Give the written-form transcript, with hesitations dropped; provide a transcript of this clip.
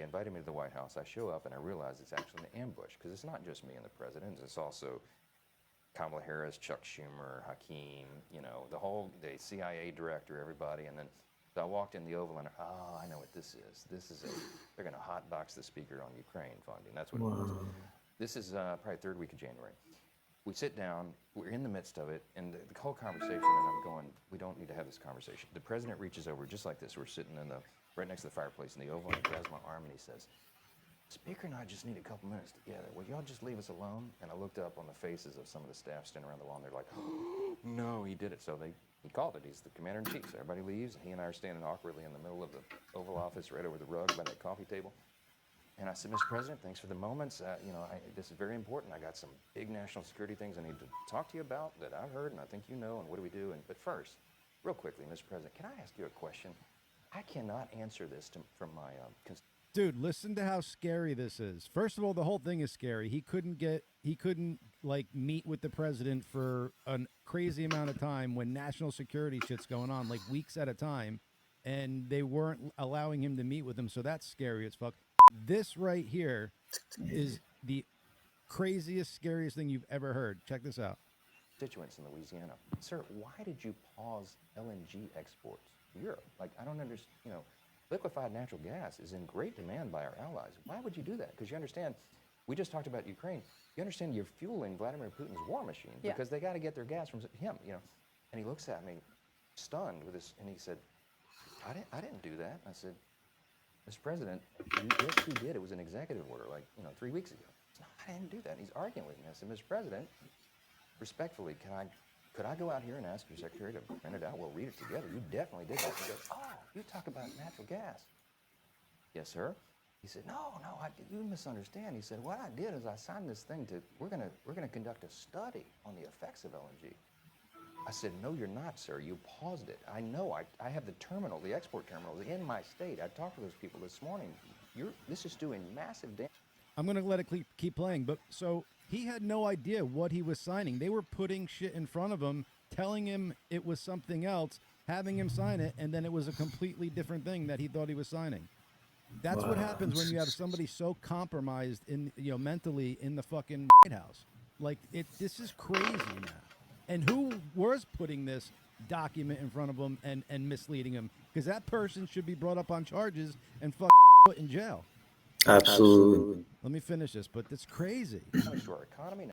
invited me to the White House. I show up and I realize it's actually an ambush because it's not just me and the president. It's also Kamala Harris, Chuck Schumer, Hakeem, the CIA director, everybody. And then so I walked in the Oval and, I know what this is. They're going to hotbox the speaker on Ukraine funding. That's what it was. This is probably third week of January. We sit down, we're in the midst of it, and the whole conversation, and I'm going, we don't need to have this conversation. The president reaches over just like this. We're sitting right next to the fireplace in the Oval, and he grabs my arm and he says, Speaker and I just need a couple minutes together. Will y'all just leave us alone? And I looked up on the faces of some of the staff standing around the wall, and they're like, oh, no, he did it. So he called it. He's the commander-in-chief. So everybody leaves, and he and I are standing awkwardly in the middle of the Oval Office right over the rug by that coffee table. And I said, Mr. President, thanks for the moments. This is very important. I got some big national security things I need to talk to you about that I've heard, and I think you know, and what do we do? But first, real quickly, Mr. President, can I ask you a question? I cannot answer this from my Dude, listen to how scary this is. First of all, the whole thing is scary. He couldn't meet with the president for a crazy amount of time when national security shit's going on, like weeks at a time, and they weren't allowing him to meet with him. So that's scary as fuck. This right here is the craziest, scariest thing you've ever heard. Check this out. Constituents in Louisiana. Sir, why did you pause LNG exports to Europe? Like, I don't understand, liquefied natural gas is in great demand by our allies. Why would you do that? Because you understand, we just talked about Ukraine. You understand you're fueling Vladimir Putin's war machine because they got to get their gas from him, And he looks at me, stunned with this, and he said, I didn't do that. I said, Mr. President, yes, you did. It was an executive order, 3 weeks ago. No, I didn't do that. And he's arguing with me. I said, Mr. President, respectfully, could I go out here and ask your secretary to print it out? We'll read it together. You definitely did that. He goes, oh, you talk about natural gas. Yes, sir. He said, no, you misunderstand. He said, what I did is I signed this thing we're gonna conduct a study on the effects of LNG. I said, no, you're not, sir. You paused it. I know. I have the export terminals in my state. I talked to those people this morning. This is doing massive damage. I'm going to let it keep playing. But so he had no idea what he was signing. They were putting shit in front of him, telling him it was something else, having him sign it, and then it was a completely different thing that he thought he was signing. That's what happens when you have somebody so compromised mentally in the fucking White House. Like, this is crazy, man. And who was putting this document in front of him and misleading him? Because that person should be brought up on charges and put in jail. Absolutely. Let me finish this, but it's crazy. To our economy.